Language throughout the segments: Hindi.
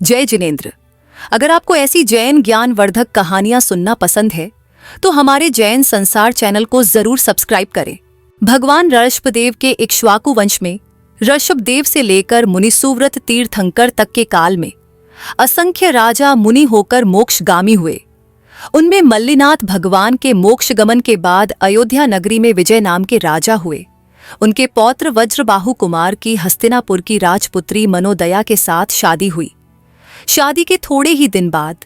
जय जिनेंद्र। अगर आपको ऐसी जैन ज्ञानवर्धक कहानियां सुनना पसंद है तो हमारे जैन संसार चैनल को जरूर सब्सक्राइब करें। भगवान ऋषभदेव के इक्ष्वाकु वंश में ऋषभदेव से लेकर मुनिसुव्रत तीर्थंकर तक के काल में असंख्य राजा मुनि होकर मोक्षगामी हुए। उनमें मल्लिनाथ भगवान के मोक्षगमन के बाद अयोध्या नगरी में विजय नाम के राजा हुए। उनके पौत्र वज्रबाहु कुमार की हस्तिनापुर की राजपुत्री मनोदया के साथ शादी हुई। शादी के थोड़े ही दिन बाद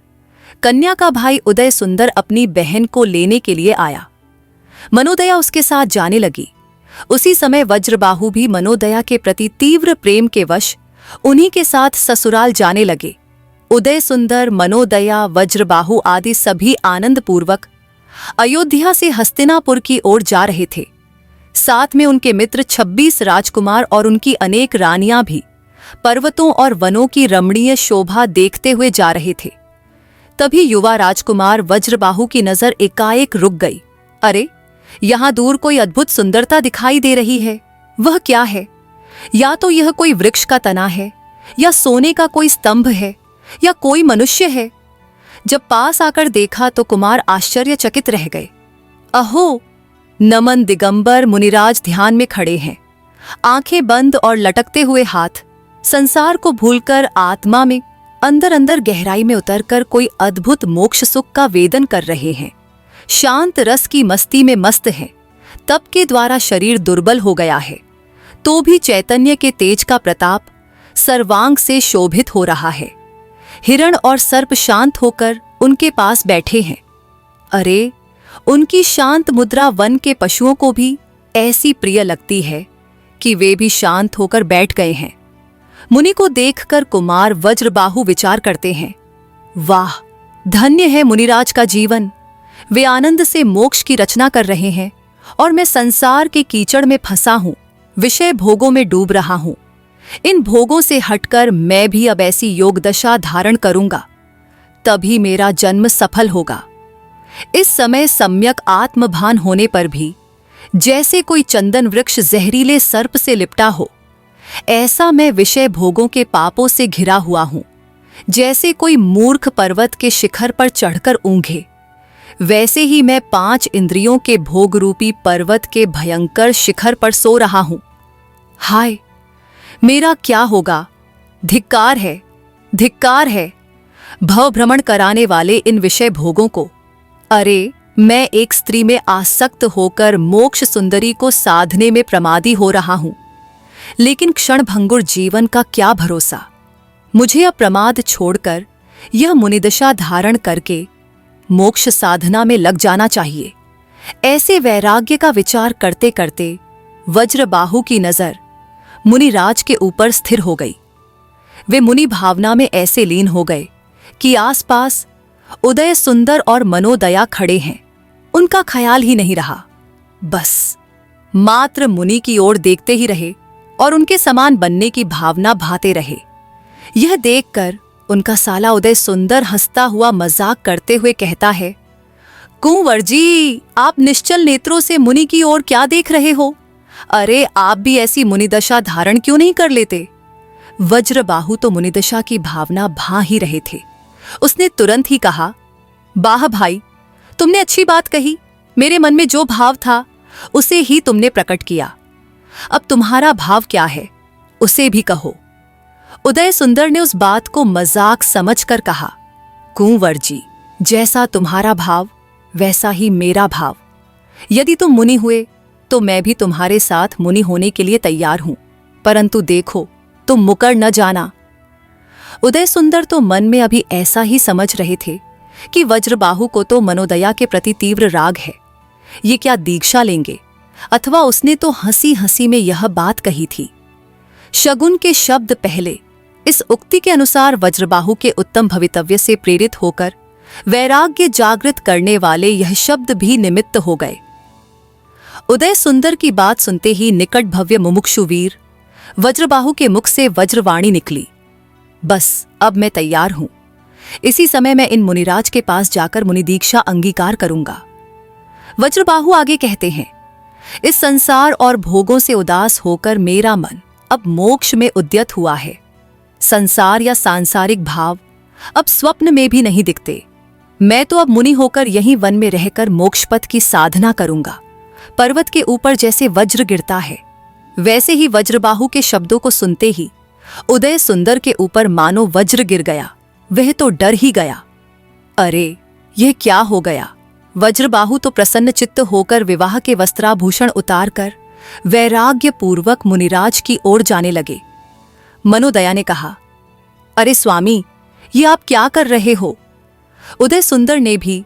कन्या का भाई उदय सुंदर अपनी बहन को लेने के लिए आया। मनोदया उसके साथ जाने लगी। उसी समय वज्रबाहु भी मनोदया के प्रति तीव्र प्रेम के वश उन्हीं के साथ ससुराल जाने लगे। उदय सुंदर, मनोदया, वज्रबाहु आदि सभी आनंदपूर्वक अयोध्या से हस्तिनापुर की ओर जा रहे थे। साथ में उनके मित्र 26 राजकुमार और उनकी अनेक रानियां भी पर्वतों और वनों की रमणीय शोभा देखते हुए जा रहे थे। तभी युवा राजकुमार वज्रबाहु की नजर एकाएक रुक गई। अरे, यहां दूर कोई अद्भुत सुंदरता दिखाई दे रही है। वह क्या है? या तो यह कोई वृक्ष का तना है, या सोने का कोई स्तंभ है, या कोई मनुष्य है। जब पास आकर देखा तो कुमार आश्चर्यचकित रह गए। अहो, नमन दिगंबर मुनिराज ध्यान में खड़े हैं। आंखें बंद और लटकते हुए हाथ, संसार को भूलकर आत्मा में अंदर अंदर गहराई में उतरकर कोई अद्भुत मोक्ष सुख का वेदन कर रहे हैं। शांत रस की मस्ती में मस्त हैं। तप के द्वारा शरीर दुर्बल हो गया है तो भी चैतन्य के तेज का प्रताप सर्वांग से शोभित हो रहा है। हिरण और सर्प शांत होकर उनके पास बैठे हैं। अरे, उनकी शांत मुद्रा वन के पशुओं को भी ऐसी प्रिय लगती है कि वे भी शांत होकर बैठ गए हैं। मुनि को देखकर कुमार वज्रबाहु विचार करते हैं, वाह, धन्य है मुनिराज का जीवन। वे आनंद से मोक्ष की रचना कर रहे हैं और मैं संसार के कीचड़ में फंसा हूं, विषय भोगों में डूब रहा हूं। इन भोगों से हटकर मैं भी अब ऐसी योगदशा धारण करूंगा, तभी मेरा जन्म सफल होगा। इस समय सम्यक आत्मभान होने पर भी जैसे कोई चंदन वृक्ष जहरीले सर्प से लिपटा हो, ऐसा मैं विषय भोगों के पापों से घिरा हुआ हूं। जैसे कोई मूर्ख पर्वत के शिखर पर चढ़कर ऊंघे, वैसे ही मैं 5 इंद्रियों के भोग रूपी पर्वत के भयंकर शिखर पर सो रहा हूं। हाय, मेरा क्या होगा? धिक्कार है, धिक्कार है भव भ्रमण कराने वाले इन विषय भोगों को। अरे, मैं एक स्त्री में आसक्त होकर मोक्ष सुंदरी को साधने में प्रमादी हो रहा हूं, लेकिन क्षणभंगुर जीवन का क्या भरोसा। मुझे अब प्रमाद छोड़कर यह मुनिदशा धारण करके मोक्ष साधना में लग जाना चाहिए। ऐसे वैराग्य का विचार करते करते वज्रबाहु की नजर मुनिराज के ऊपर स्थिर हो गई। वे मुनि भावना में ऐसे लीन हो गए कि आसपास उदय सुंदर और मनोदया खड़े हैं। उनका ख्याल ही नहीं रहा, बस मात्र मुनि की ओर देखते ही रहे और उनके समान बनने की भावना भाते रहे। यह देखकर उनका साला उदय सुंदर हंसता हुआ मजाक करते हुए कहता है, कुंवर जी, आप निश्चल नेत्रों से मुनि की ओर क्या देख रहे हो? अरे, आप भी ऐसी मुनिदशा धारण क्यों नहीं कर लेते? वज्रबाहु तो मुनिदशा की भावना भा ही रहे थे। उसने तुरंत ही कहा, वाह भाई, तुमने अच्छी बात कही। मेरे मन में जो भाव था उसे ही तुमने प्रकट किया। अब तुम्हारा भाव क्या है, उसे भी कहो। उदय सुंदर ने उस बात को मजाक समझकर कहा, कुंवर जी, जैसा तुम्हारा भाव वैसा ही मेरा भाव। यदि तुम मुनि हुए तो मैं भी तुम्हारे साथ मुनि होने के लिए तैयार हूं, परंतु देखो, तुम मुकर न जाना। उदय सुंदर तो मन में अभी ऐसा ही समझ रहे थे कि वज्रबाहु को तो मनोदया के प्रति तीव्र राग है। ये क्या दीक्षा लेंगे? अथवा उसने तो हंसी हंसी में यह बात कही थी। शगुन के शब्द पहले इस उक्ति के अनुसार वज्रबाहु के उत्तम भवितव्य से प्रेरित होकर वैराग्य जागृत करने वाले यह शब्द भी निमित्त हो गए। उदय सुंदर की बात सुनते ही निकट भव्य मुमुक्षु वीर वज्रबाहु के मुख से वज्रवाणी निकली, बस अब मैं तैयार हूं। इसी समय मैं इन मुनिराज के पास जाकर मुनि दीक्षा अंगीकार करूंगा। वज्रबाहु आगे कहते हैं, इस संसार और भोगों से उदास होकर मेरा मन अब मोक्ष में उद्यत हुआ है। संसार या सांसारिक भाव अब स्वप्न में भी नहीं दिखते। मैं तो अब मुनि होकर यहीं वन में रहकर मोक्षपथ की साधना करूंगा। पर्वत के ऊपर जैसे वज्र गिरता है, वैसे ही वज्रबाहु के शब्दों को सुनते ही उदय सुंदर के ऊपर मानो वज्र गिर गया। वह तो डर ही गया। अरे, यह क्या हो गया? वज्रबाहु तो प्रसन्न चित्त होकर विवाह के वस्त्राभूषण उतारकर वैराग्य पूर्वक मुनिराज की ओर जाने लगे। मनोदया ने कहा, अरे स्वामी, ये आप क्या कर रहे हो? उदय सुंदर ने भी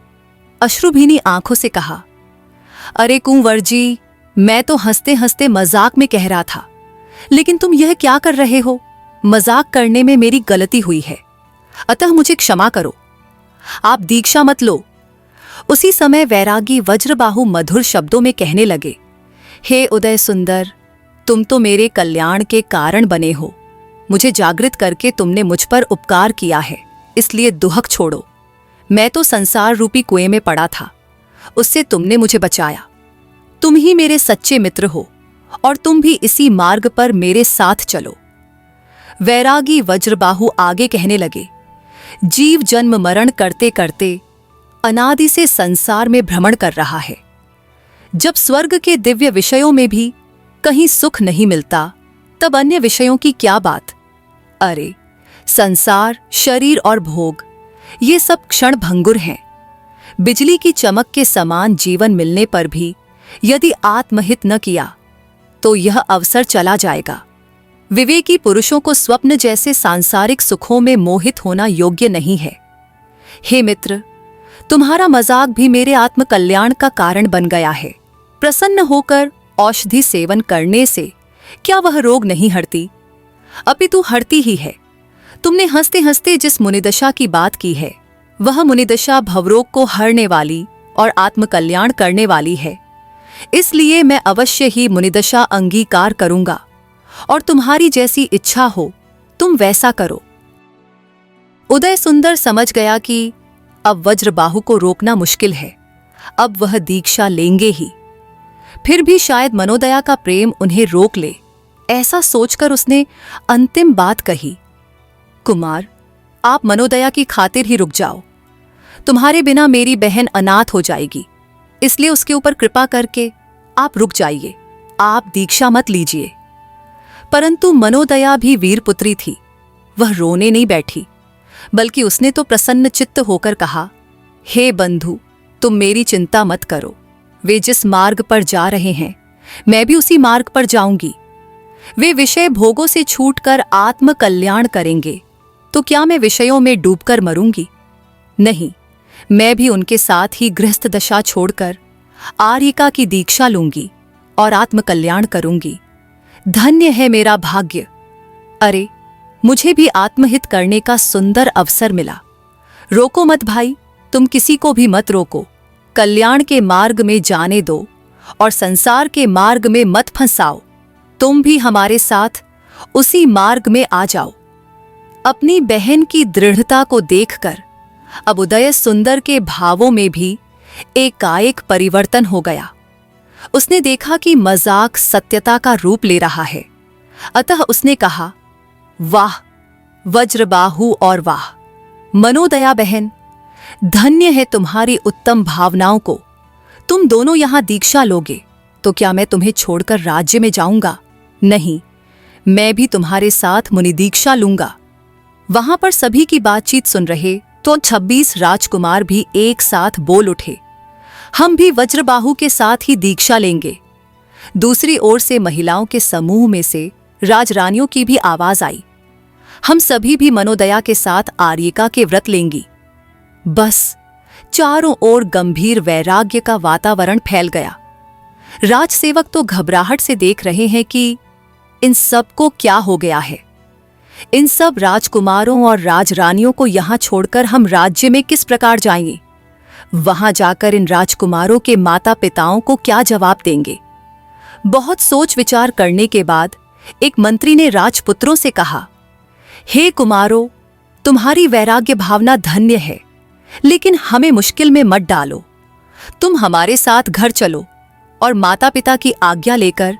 अश्रुभीनी आंखों से कहा, अरे कुंवर जी, मैं तो हंसते हंसते मजाक में कह रहा था, लेकिन तुम यह क्या कर रहे हो? मजाक करने में मेरी गलती हुई है, अतः मुझे क्षमा करो। आप दीक्षा मत लो। उसी समय वैरागी वज्रबाहु मधुर शब्दों में कहने लगे, हे उदय सुंदर, तुम तो मेरे कल्याण के कारण बने हो। मुझे जागृत करके तुमने मुझ पर उपकार किया है, इसलिए दुहक छोड़ो। मैं तो संसार रूपी कुएं में पड़ा था, उससे तुमने मुझे बचाया। तुम ही मेरे सच्चे मित्र हो और तुम भी इसी मार्ग पर मेरे साथ चलो। वैरागी वज्रबाहु आगे कहने लगे, जीव जन्म मरण करते करते अनादि से संसार में भ्रमण कर रहा है। जब स्वर्ग के दिव्य विषयों में भी कहीं सुख नहीं मिलता, तब अन्य विषयों की क्या बात? अरे, संसार, शरीर और भोग, ये सब क्षण भंगुर हैं। बिजली की चमक के समान जीवन मिलने पर भी यदि आत्महित न किया तो यह अवसर चला जाएगा। विवेकी पुरुषों को स्वप्न जैसे सांसारिक सुखों में मोहित होना योग्य नहीं है। हे मित्र, तुम्हारा मजाक भी मेरे आत्मकल्याण का कारण बन गया है। प्रसन्न होकर औषधि सेवन करने से क्या वह रोग नहीं हरती? अपितु हरती ही है। तुमने हंसते हंसते जिस मुनिदशा की बात की है, वह मुनिदशा भवरोग को हरने वाली और आत्मकल्याण करने वाली है। इसलिए मैं अवश्य ही मुनिदशा अंगीकार करूंगा और तुम्हारी जैसी इच्छा हो तुम वैसा करो। उदय सुंदर समझ गया कि अब वज्रबाहु को रोकना मुश्किल है। अब वह दीक्षा लेंगे ही। फिर भी शायद मनोदया का प्रेम उन्हें रोक ले, ऐसा सोचकर उसने अंतिम बात कही, कुमार, आप मनोदया की खातिर ही रुक जाओ। तुम्हारे बिना मेरी बहन अनाथ हो जाएगी, इसलिए उसके ऊपर कृपा करके आप रुक जाइए। आप दीक्षा मत लीजिए। परंतु मनोदया भी वीरपुत्री थी। वह रोने नहीं बैठी, बल्कि उसने तो प्रसन्न चित्त होकर कहा, हे बंधु, तुम मेरी चिंता मत करो। वे जिस मार्ग पर जा रहे हैं, मैं भी उसी मार्ग पर जाऊंगी। वे विषय भोगों से छूटकर आत्म कल्याण करेंगे, तो क्या मैं विषयों में डूबकर मरूंगी? नहीं, मैं भी उनके साथ ही गृहस्थ दशा छोड़कर आर्यिका की दीक्षा लूंगी और आत्म कल्याण करूंगी। धन्य है मेरा भाग्य। अरे, मुझे भी आत्महित करने का सुंदर अवसर मिला। रोको मत भाई, तुम किसी को भी मत रोको। कल्याण के मार्ग में जाने दो और संसार के मार्ग में मत फंसाओ। तुम भी हमारे साथ उसी मार्ग में आ जाओ। अपनी बहन की दृढ़ता को देखकर अब उदय सुंदर के भावों में भी एकाएक परिवर्तन हो गया। उसने देखा कि मजाक सत्यता का रूप ले रहा है, अतः उसने कहा, वाह वज्रबाहु और वाह मनोदया बहन, धन्य है तुम्हारी उत्तम भावनाओं को। तुम दोनों यहां दीक्षा लोगे तो क्या मैं तुम्हें छोड़कर राज्य में जाऊंगा? नहीं, मैं भी तुम्हारे साथ मुनि दीक्षा लूंगा। वहां पर सभी की बातचीत सुन रहे तो 26 राजकुमार भी एक साथ बोल उठे, हम भी वज्रबाहु के साथ ही दीक्षा लेंगे। दूसरी ओर से महिलाओं के समूह में से राजरानियों की भी आवाज आई, हम सभी भी मनोदया के साथ आर्यिका के व्रत लेंगी। बस चारों ओर गंभीर वैराग्य का वातावरण फैल गया। राजसेवक तो घबराहट से देख रहे हैं कि इन सब को क्या हो गया है। इन सब राजकुमारों और राजरानियों को यहां छोड़कर हम राज्य में किस प्रकार जाएंगे? वहां जाकर इन राजकुमारों के माता पिताओं को क्या जवाब देंगे? बहुत सोच विचार करने के बाद एक मंत्री ने राजपुत्रों से कहा, हे कुमारों, तुम्हारी वैराग्य भावना धन्य है, लेकिन हमें मुश्किल में मत डालो। तुम हमारे साथ घर चलो और माता पिता की आज्ञा लेकर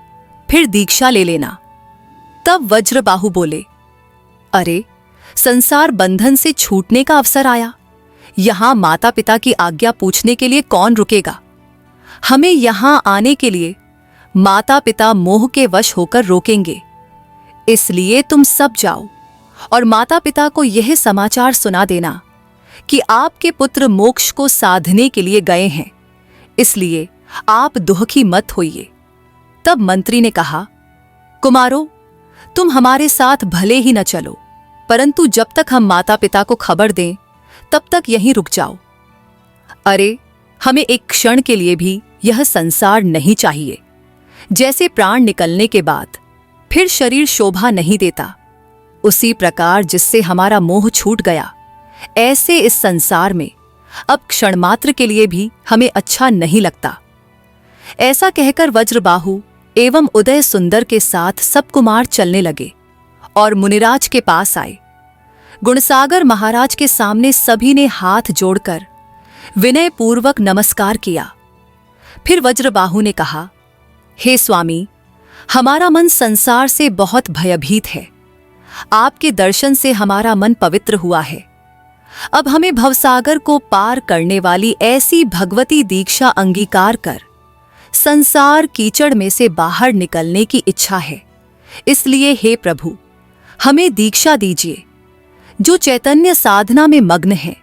फिर दीक्षा ले लेना। तब वज्रबाहु बोले, अरे, संसार बंधन से छूटने का अवसर आया। यहां माता पिता की आज्ञा पूछने के लिए कौन रुकेगा? हमें यहां आने के लिए माता पिता मोह के वश होकर रोकेंगे। इसलिए तुम सब जाओ और माता पिता को यह समाचार सुना देना कि आपके पुत्र मोक्ष को साधने के लिए गए हैं, इसलिए आप दुखी मत होइए। तब मंत्री ने कहा, कुमारों, तुम हमारे साथ भले ही न चलो, परंतु जब तक हम माता पिता को खबर दें तब तक यहीं रुक जाओ। अरे, हमें एक क्षण के लिए भी यह संसार नहीं चाहिए। जैसे प्राण निकलने के बाद फिर शरीर शोभा नहीं देता, उसी प्रकार जिससे हमारा मोह छूट गया, ऐसे इस संसार में अब क्षण मात्र के लिए भी हमें अच्छा नहीं लगता। ऐसा कहकर वज्रबाहु एवं उदय सुंदर के साथ सब कुमार चलने लगे और मुनिराज के पास आए। गुणसागर महाराज के सामने सभी ने हाथ जोड़कर विनय पूर्वक नमस्कार किया। फिर वज्रबाहु ने कहा, हे स्वामी, हमारा मन संसार से बहुत भयभीत है। आपके दर्शन से हमारा मन पवित्र हुआ है। अब हमें भवसागर को पार करने वाली ऐसी भगवती दीक्षा अंगीकार कर संसार कीचड़ में से बाहर निकलने की इच्छा है। इसलिए हे प्रभु, हमें दीक्षा दीजिए। जो चैतन्य साधना में मग्न हैं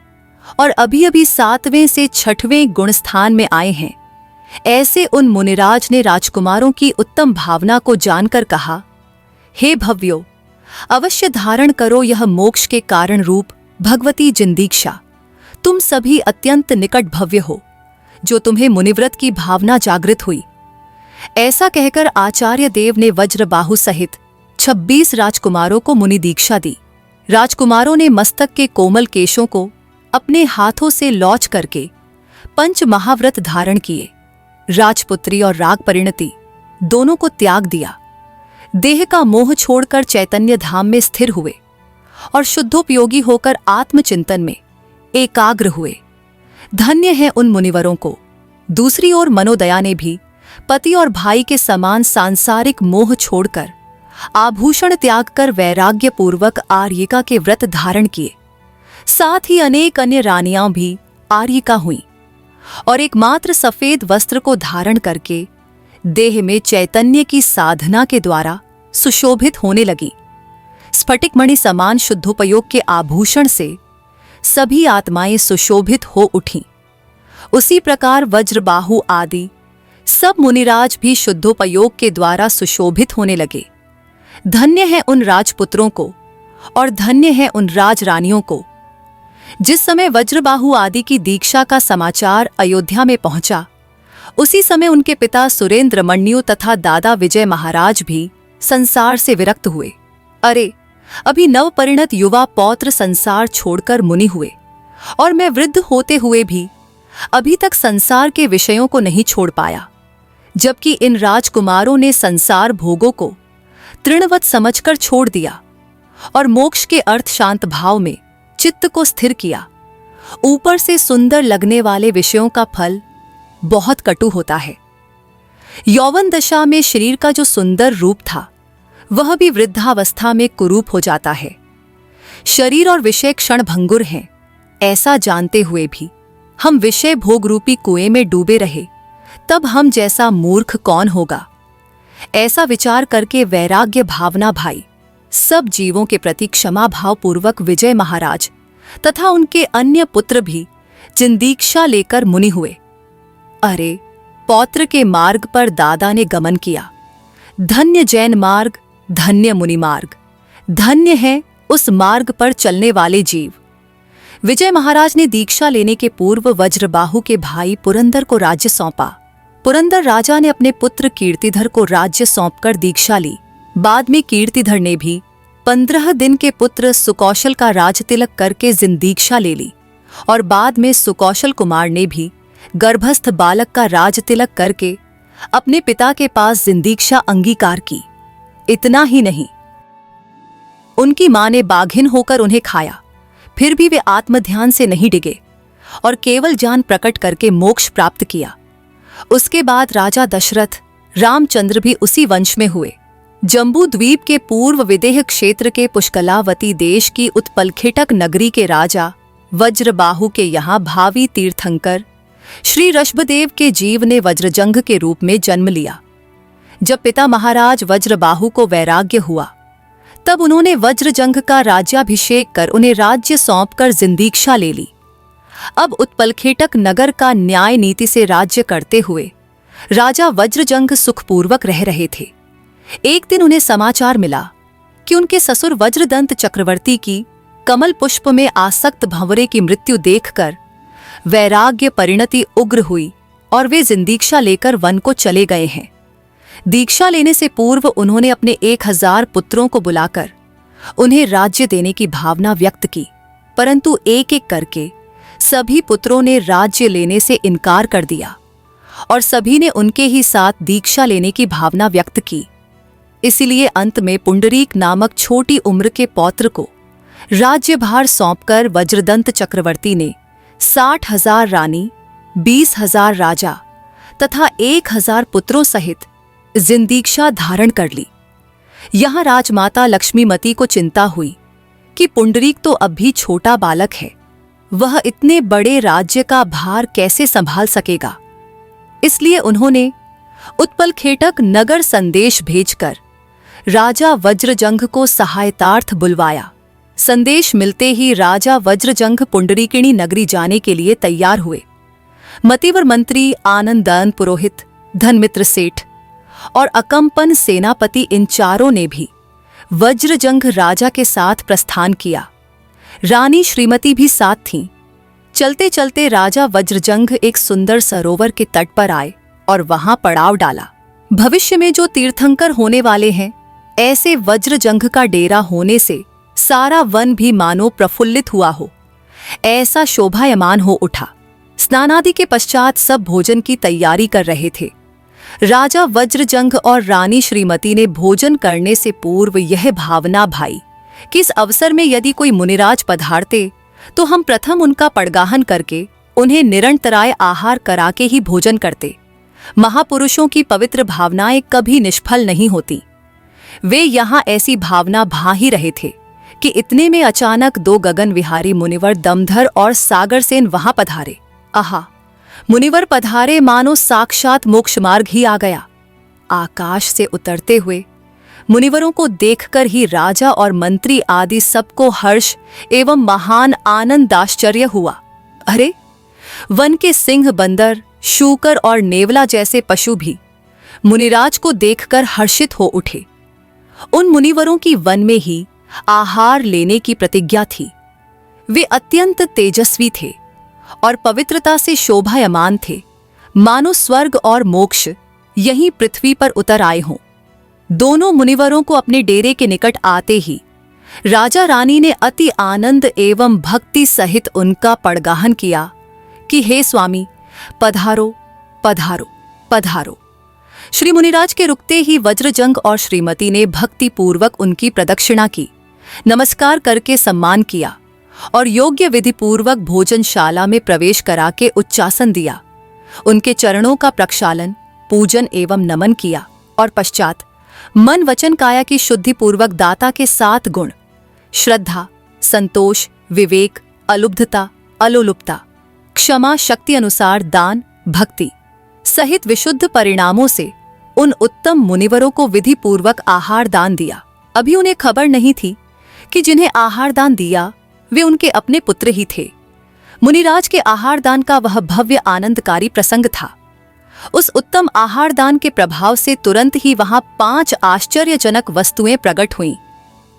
और अभी अभी 7वें से 6वें गुणस्थान में आए हैं, ऐसे उन मुनिराज ने राजकुमारों की उत्तम भावना को जानकर कहा, हे भव्यो, अवश्य धारण करो यह मोक्ष के कारण रूप भगवती जिन्दीक्षा। तुम सभी अत्यंत निकट भव्य हो, जो तुम्हें मुनिव्रत की भावना जागृत हुई। ऐसा कहकर आचार्य देव ने वज्रबाहु सहित 26 राजकुमारों को मुनि दीक्षा दी। राजकुमारों ने मस्तक के कोमल केशों को अपने हाथों से लौच करके 5 महाव्रत धारण किए। राजपुत्री और राग परिणति दोनों को त्याग दिया। देह का मोह छोड़कर चैतन्य धाम में स्थिर हुए और शुद्धोपयोगी होकर आत्मचिंतन में एकाग्र हुए। धन्य है उन मुनिवरों को। दूसरी ओर मनोदया ने भी पति और भाई के समान सांसारिक मोह छोड़कर आभूषण त्याग कर वैराग्य पूर्वक आर्यिका के व्रत धारण किए। साथ ही अनेक अन्य रानियां भी आर्यिका हुईं और एकमात्र सफेद वस्त्र को धारण करके देह में चैतन्य की साधना के द्वारा सुशोभित होने लगी। स्फटिक मणि समान शुद्धोपयोग के आभूषण से सभी आत्माएं सुशोभित हो उठीं। उसी प्रकार वज्रबाहु आदि सब मुनिराज भी शुद्धोपयोग के द्वारा सुशोभित होने लगे। धन्य है उन राजपुत्रों को और धन्य है उन राजरानियों को। जिस समय वज्रबाहु आदि की दीक्षा का समाचार अयोध्या में पहुंचा, उसी समय उनके पिता सुरेंद्र मण्यु तथा दादा विजय महाराज भी संसार से विरक्त हुए। अरे, अभी नवपरिणत युवा पौत्र संसार छोड़कर मुनि हुए और मैं वृद्ध होते हुए भी अभी तक संसार के विषयों को नहीं छोड़ पाया, जबकि इन राजकुमारों ने संसार भोगों को तृणवत समझकर छोड़ दिया और मोक्ष के अर्थ शांत भाव में चित्त को स्थिर किया। ऊपर से सुंदर लगने वाले विषयों का फल बहुत कटु होता है। यौवन दशा में शरीर का जो सुंदर रूप था, वह भी वृद्धावस्था में कुरूप हो जाता है। शरीर और विषय क्षण भंगुर हैं, ऐसा जानते हुए भी हम विषय भोग रूपी कुएं में डूबे रहे, तब हम जैसा मूर्ख कौन होगा। ऐसा विचार करके वैराग्य भावना भाई सब जीवों के प्रति क्षमा भाव पूर्वक विजय महाराज तथा उनके अन्य पुत्र भी जिन्दीक्षा लेकर मुनि हुए। अरे, पौत्र के मार्ग पर दादा ने गमन किया। धन्य जैन मार्ग, धन्य मुनि मार्ग, धन्य है उस मार्ग पर चलने वाले जीव। विजय महाराज ने दीक्षा लेने के पूर्व वज्रबाहु के भाई पुरंदर को राज्य सौंपा। पुरंदर राजा ने अपने पुत्र कीर्तिधर को राज्य सौंपकर दीक्षा ली। बाद में कीर्तिधर ने भी 15 दिन के पुत्र सुकौशल का राजतिलक करके जिन्दीक्षा ले ली और बाद में सुकौशल कुमार ने भी गर्भस्थ बालक का राजतिलक करके अपने पिता के पास जिन्दीक्षा अंगीकार की। इतना ही नहीं, उनकी मां ने बाघिन होकर उन्हें खाया, फिर भी वे आत्मध्यान से नहीं डिगे और केवल ज्ञान प्रकट करके मोक्ष प्राप्त किया। उसके बाद राजा दशरथ रामचंद्र भी उसी वंश में हुए। जम्बू द्वीप के पूर्व विदेह क्षेत्र के पुष्कलावती देश की उत्पलखेटक नगरी के राजा वज्रबाहु के यहाँ भावी तीर्थंकर श्री ऋषभदेव के जीव ने वज्रजंघ के रूप में जन्म लिया। जब पिता महाराज वज्रबाहु को वैराग्य हुआ तब उन्होंने वज्रजंघ का राज्याभिषेक कर उन्हें राज्य सौंपकर जिंदीक्षा ले ली। अब उत्पलखेटक नगर का न्याय नीति से राज्य करते हुए राजा वज्रजंघ सुखपूर्वक रह रहे थे। एक दिन उन्हें समाचार मिला कि उनके ससुर वज्रदंत चक्रवर्ती की कमल पुष्प में आसक्त भंवरे की मृत्यु देखकर वैराग्य परिणति उग्र हुई और वे जिंदीक्षा लेकर वन को चले गए हैं। दीक्षा लेने से पूर्व उन्होंने अपने 1000 पुत्रों को बुलाकर उन्हें राज्य देने की भावना व्यक्त की, परंतु एक एक करके सभी पुत्रों ने राज्य लेने से इनकार कर दिया और सभी ने उनके ही साथ दीक्षा लेने की भावना व्यक्त की। इसलिए अंत में पुंडरीक नामक छोटी उम्र के पौत्र को राज्यभार सौंपकर वज्रदंत चक्रवर्ती ने 60,000 रानी, 20,000 राजा तथा 1,000 पुत्रों सहित जिंदीक्षा धारण कर ली। यहाँ राजमाता लक्ष्मीमती को चिंता हुई कि पुंडरीक तो अब भी छोटा बालक है, वह इतने बड़े राज्य का भार कैसे संभाल सकेगा। इसलिए उन्होंने उत्पलखेटक नगर संदेश भेजकर राजा वज्रजंघ को सहायतार्थ बुलवाया। संदेश मिलते ही राजा वज्रजंघ पुंडरीकिणी नगरी जाने के लिए तैयार हुए। मतिवर मंत्री आनंदन पुरोहित, धनमित्र सेठ और अकम्पन सेनापति इन चारों ने भी वज्रजंघ राजा के साथ प्रस्थान किया। रानी श्रीमती भी साथ थीं। चलते चलते राजा वज्रजंघ एक सुंदर सरोवर के तट पर आए और वहां पड़ाव डाला। भविष्य में जो तीर्थंकर होने वाले हैं, ऐसे वज्रजंघ का डेरा होने से सारा वन भी मानो प्रफुल्लित हुआ हो, ऐसा शोभायमान हो उठा। स्नानादि के पश्चात सब भोजन की तैयारी कर रहे थे। राजा वज्रजंघ और रानी श्रीमती ने भोजन करने से पूर्व यह भावना भाई कि इस अवसर में यदि कोई मुनिराज पधारते तो हम प्रथम उनका पड़गाहन करके उन्हें निरंतराय आहार करा के ही भोजन करते। महापुरुषों की पवित्र भावनाएं कभी निष्फल नहीं होती। वे यहाँ ऐसी भावना भा ही रहे थे कि इतने में अचानक 2 गगन विहारी मुनिवर दमधर और सागरसेन वहां पधारे। आहा, मुनिवर पधारे मानो साक्षात मोक्ष मार्ग ही आ गया। आकाश से उतरते हुए मुनिवरों को देखकर ही राजा और मंत्री आदि सबको हर्ष एवं महान आनंदाश्चर्य हुआ। अरे, वन के सिंह, बंदर, शूकर और नेवला जैसे पशु भी मुनिराज को देखकर हर्षित हो उठे। उन मुनिवरों की वन में ही आहार लेने की प्रतिज्ञा थी। वे अत्यंत तेजस्वी थे और पवित्रता से शोभायमान थे, मानो स्वर्ग और मोक्ष यहीं पृथ्वी पर उतर आए हों। दोनों मुनिवरों को अपने डेरे के निकट आते ही राजा रानी ने अति आनंद एवं भक्ति सहित उनका पड़गाहन किया कि हे स्वामी, पधारो पधारो पधारो। श्री मुनिराज के रुकते ही वज्रजंघ और श्रीमती ने भक्ति पूर्वक उनकी प्रदक्षिणा की, नमस्कार करके सम्मान किया और योग्य विधि पूर्वक भोजनशाला में प्रवेश करा के उच्चासन दिया। उनके चरणों का प्रक्षालन, पूजन एवं नमन किया और पश्चात मन वचन काया की शुद्धि पूर्वक दाता के 7 गुण श्रद्धा, संतोष, विवेक, अलुब्धता, अलोलुपता, क्षमा, शक्ति अनुसार दान, भक्ति सहित विशुद्ध परिणामों से उन उत्तम मुनिवरों को विधि पूर्वक आहार दान दिया। अभी उन्हें खबर नहीं थी कि जिन्हें आहार दान दिया वे उनके अपने पुत्र ही थे। मुनिराज के आहार दान का वह भव्य आनंदकारी प्रसंग था। उस उत्तम आहार दान के प्रभाव से तुरंत ही वहां 5 आश्चर्यजनक वस्तुएं प्रकट हुईं।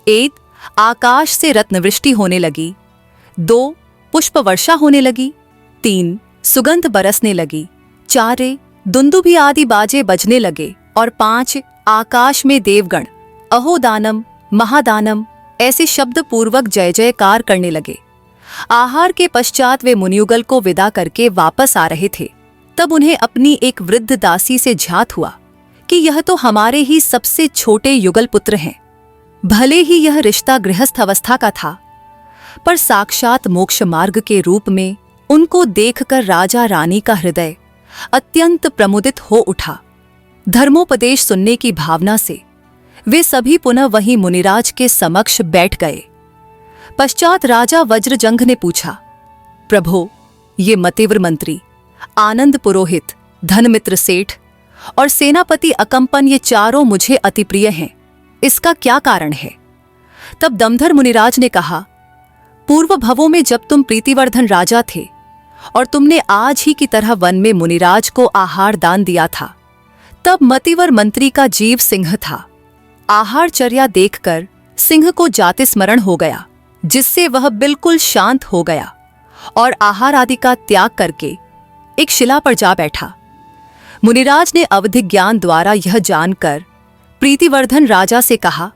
1. आकाश से रत्नवृष्टि होने लगी। 2. पुष्प वर्षा होने लगी। 3. सुगंध बरसने लगी। 4. दुंदुभी आदि बाजे बजने लगे और 5. आकाश में देवगण अहोदानम, महादानम ऐसे शब्द पूर्वक जय जयकार करने लगे। आहार के पश्चात वे मुनियुगल को विदा करके वापस आ रहे थे। तब उन्हें अपनी एक वृद्ध दासी से झ्यात हुआ कि यह तो हमारे ही सबसे छोटे युगल पुत्र हैं। भले ही यह रिश्ता गृहस्थ अवस्था का था, पर साक्षात मोक्ष मार्ग के रूप में उनको देखकर राजा रानी का हृदय अत्यंत प्रमुदित हो उठा। धर्मोपदेश सुनने की भावना से वे सभी पुनः वहीं मुनिराज के समक्ष बैठ गए। पश्चात राजा वज्रजंघ ने पूछा, प्रभो, ये मतिव्र मंत्री, आनंद पुरोहित, धनमित्र सेठ और सेनापति अकंपन, ये चारों मुझे अति प्रिय हैं। इसका क्या कारण है? तब दमधर मुनिराज ने कहा, पूर्व भवों में जब तुम प्रीतिवर्धन राजा थे और तुमने आज ही की तरह वन में मुनिराज को आहार दान दिया था, तब मतिवर मंत्री का जीव सिंह था। आहारचर्या देखकर सिंह को जाति स्मरण हो गया, जिससे वह बिल्कुल शांत हो गया और आहार आदि का त्याग करके एक शिला पर जा बैठा। मुनिराज ने अवधि ज्ञान द्वारा यह जानकर प्रीतिवर्धन राजा से कहा,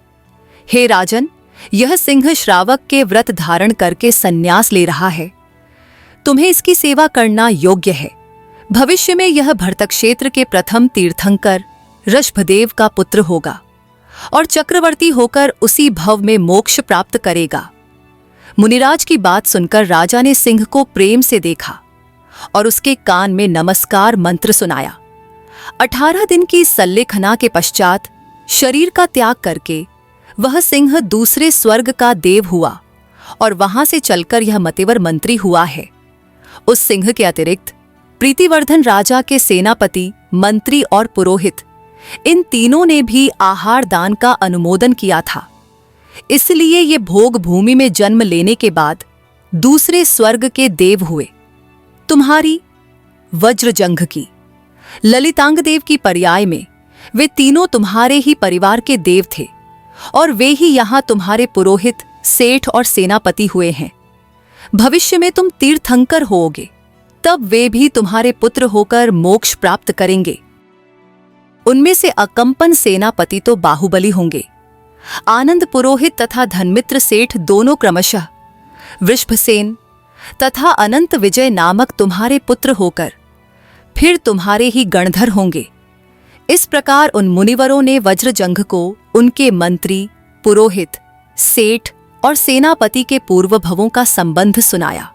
हे राजन, यह सिंह श्रावक के व्रत धारण करके संन्यास ले रहा है। तुम्हें इसकी सेवा करना योग्य है। भविष्य में यह भरतक्षेत्र के प्रथम तीर्थंकर ऋषभदेव का पुत्र होगा और चक्रवर्ती होकर उसी भव में मोक्ष प्राप्त करेगा। मुनिराज की बात सुनकर राजा ने सिंह को प्रेम से देखा और उसके कान में नमस्कार मंत्र सुनाया। 18 दिन की सल्लेखना के पश्चात शरीर का त्याग करके वह सिंह दूसरे स्वर्ग का देव हुआ और वहां से चलकर यह मतिवर मंत्री हुआ है। उस सिंह के अतिरिक्त प्रीतिवर्धन राजा के सेनापति, मंत्री और पुरोहित, इन तीनों ने भी आहार दान का अनुमोदन किया था। इसलिए ये भोग भूमि में जन्म लेने के बाद दूसरे स्वर्ग के देव हुए। तुम्हारी वज्रजंघ की, ललितांग देव की पर्याय में वे तीनों तुम्हारे ही परिवार के देव थे और वे ही यहां तुम्हारे पुरोहित, सेठ और सेनापति हुए हैं। भविष्य में तुम तीर्थंकर होोगे, तब वे भी तुम्हारे पुत्र होकर मोक्ष प्राप्त करेंगे। उनमें से अकंपन सेनापति तो बाहुबली होंगे। आनंद पुरोहित तथा धनमित्र सेठ दोनों क्रमशः वृषभसेन तथा अनंत विजय नामक तुम्हारे पुत्र होकर फिर तुम्हारे ही गणधर होंगे। इस प्रकार उन मुनिवरों ने वज्रजंघ को उनके मंत्री, पुरोहित, सेठ और सेनापति के पूर्व भवों का संबंध सुनाया।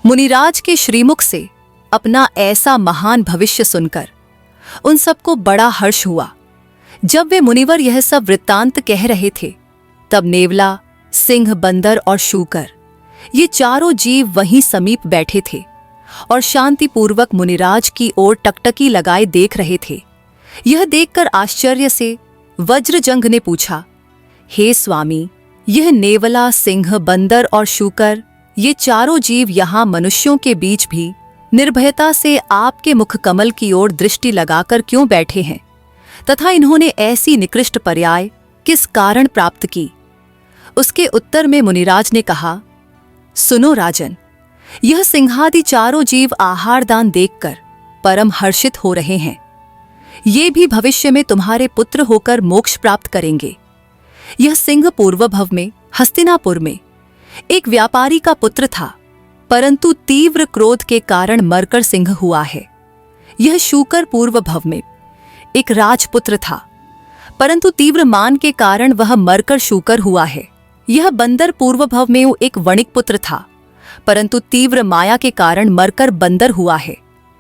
मुनिराज के श्रीमुख से अपना ऐसा महान भविष्य सुनकर उन सबको बड़ा हर्ष हुआ। जब वे मुनिवर यह सब वृत्तांत कह रहे थे, तब नेवला, सिंह, बंदर और शूकर, ये चारों जीव वहीं समीप बैठे थे और शांतिपूर्वक मुनिराज की ओर टकटकी लगाए देख रहे थे। यह देखकर आश्चर्य से वज्रजंघ ने पूछा, हे स्वामी, यह नेवला, सिंह, बंदर और शूकर, ये चारों जीव यहाँ मनुष्यों के बीच भी निर्भयता से आपके मुख कमल की ओर दृष्टि लगाकर क्यों बैठे हैं तथा इन्होंने ऐसी निकृष्ट पर्याय किस कारण प्राप्त की? उसके उत्तर में मुनिराज ने कहा, सुनो राजन, यह सिंहादि चारों जीव आहार दान देखकर परम हर्षित हो रहे हैं। ये भी भविष्य में तुम्हारे पुत्र होकर मोक्ष प्राप्त करेंगे। यह सिंह पूर्व भव में हस्तिनापुर में एक व्यापारी का पुत्र था, परंतु तीव्र क्रोध के कारण मरकर सिंह हुआ है। यह शूकर पूर्व भव में एक राजपुत्र था, परंतु तीव्र मान के कारण वह मरकर शूकर हुआ है। यह बंदर पूर्व भव में एक वणिक पुत्र था, परंतु तीव्र माया के कारण मरकर बंदर हुआ है।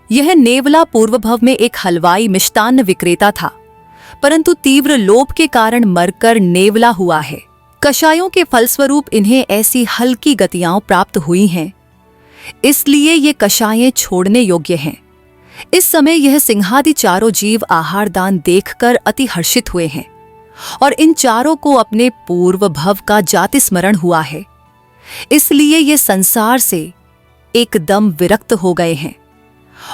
यह नेवला पूर्व भव में एक हलवाई मिष्टान्न विक्रेता था, परंतु तीव्र लोभ के कारण मरकर नेवला हुआ है। कषायों के फलस्वरूप इन्हें ऐसी हल्की गतियां प्राप्त हुई हैं, इसलिए ये कषायें छोड़ने योग्य हैं। इस समय यह सिंहादि चारों जीव आहार दान देखकर अति हर्षित हुए हैं और इन चारों को अपने पूर्व भव का जाति स्मरण हुआ है, इसलिए ये संसार से एकदम विरक्त हो गए हैं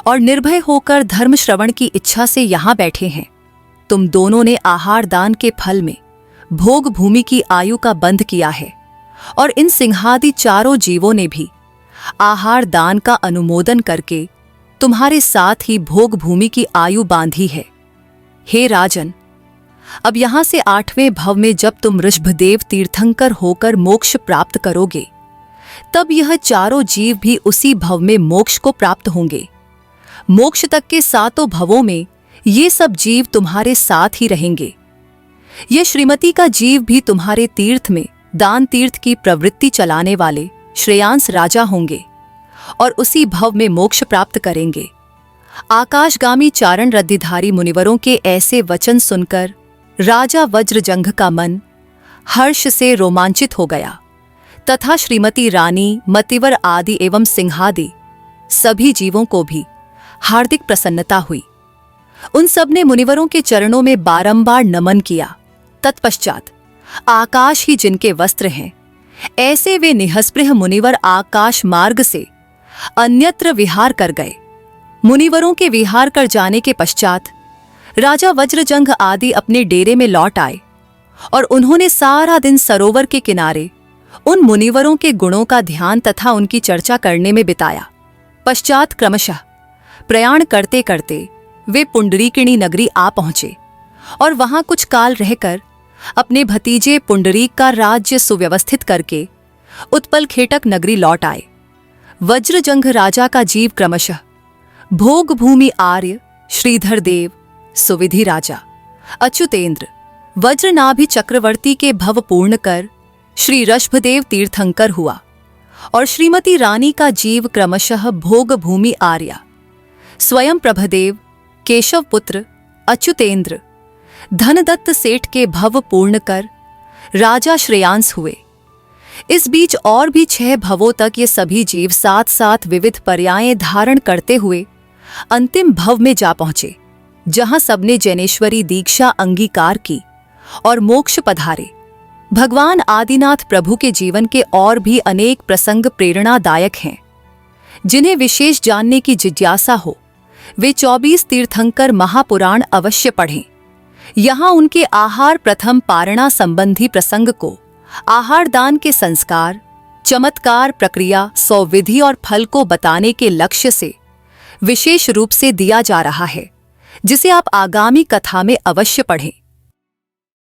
और निर्भय होकर धर्म श्रवण की इच्छा से यहां बैठे हैं। तुम दोनों ने आहार दान के फल में भोग भूमि की आयु का बंध किया है और इन सिंहादि चारों जीवों ने भी आहार दान का अनुमोदन करके तुम्हारे साथ ही भोग भूमि की आयु बांधी है। हे राजन, अब यहां से 8वें भव में जब तुम ऋषभदेव तीर्थंकर होकर मोक्ष प्राप्त करोगे, तब यह चारों जीव भी उसी भव में मोक्ष को प्राप्त होंगे। मोक्ष तक के 7 भवों में ये सब जीव तुम्हारे साथ ही रहेंगे। यह श्रीमती का जीव भी तुम्हारे तीर्थ में दान तीर्थ की प्रवृत्ति चलाने वाले श्रेयांस राजा होंगे और उसी भव में मोक्ष प्राप्त करेंगे। आकाशगामी चारण रद्धिधारी मुनिवरों के ऐसे वचन सुनकर राजा वज्रजंघ का मन हर्ष से रोमांचित हो गया तथा श्रीमती रानी, मतिवर आदि एवं सिंहादि सभी जीवों को भी हार्दिक प्रसन्नता हुई। उन सब ने मुनिवरों के चरणों में बारंबार नमन किया। तत्पश्चात आकाश ही जिनके वस्त्र हैं, ऐसे वे निःस्पृह मुनिवर आकाश मार्ग से अन्यत्र विहार कर गए। मुनिवरों के विहार कर जाने के पश्चात राजा वज्रजंघ आदि अपने डेरे में लौट आए और उन्होंने सारा दिन सरोवर के किनारे उन मुनिवरों के गुणों का ध्यान तथा उनकी चर्चा करने में बिताया। पश्चात क्रमशः प्रयाण करते करते वे पुंडरीकिणी नगरी आ पहुंचे और वहां कुछ काल रहकर अपने भतीजे पुंडरीक का राज्य सुव्यवस्थित करके उत्पल खेटक नगरी लौट आए। वज्रजंघ राजा का जीव क्रमशः भोग भूमि आर्य, श्रीधर देव, सुविधि राजा, अच्युतेंद्र, वज्रनाभि चक्रवर्ती के भव पूर्ण कर श्री ऋषभदेव तीर्थंकर हुआ और श्रीमती रानी का जीव क्रमशः भोग भूमि आर्या, स्वयं प्रभदेव, केशव पुत्र, अच्युतेंद्र, धनदत्त सेठ के भव पूर्ण कर राजा श्रेयांस हुए। इस बीच और भी 6 भवों तक ये सभी जीव साथ साथ विविध पर्यायें धारण करते हुए अंतिम भव में जा पहुंचे, जहां सबने जैनेश्वरी दीक्षा अंगीकार की और मोक्ष पधारे। भगवान आदिनाथ प्रभु के जीवन के और भी अनेक प्रसंग प्रेरणादायक हैं। जिन्हें विशेष जानने की जिज्ञासा हो वे 24 तीर्थंकर महापुराण अवश्य पढ़ें। यहाँ उनके आहार प्रथम पारणा संबंधी प्रसंग को आहार दान के संस्कार, चमत्कार, प्रक्रिया, सौविधि और फल को बताने के लक्ष्य से विशेष रूप से दिया जा रहा है, जिसे आप आगामी कथा में अवश्य पढ़ें।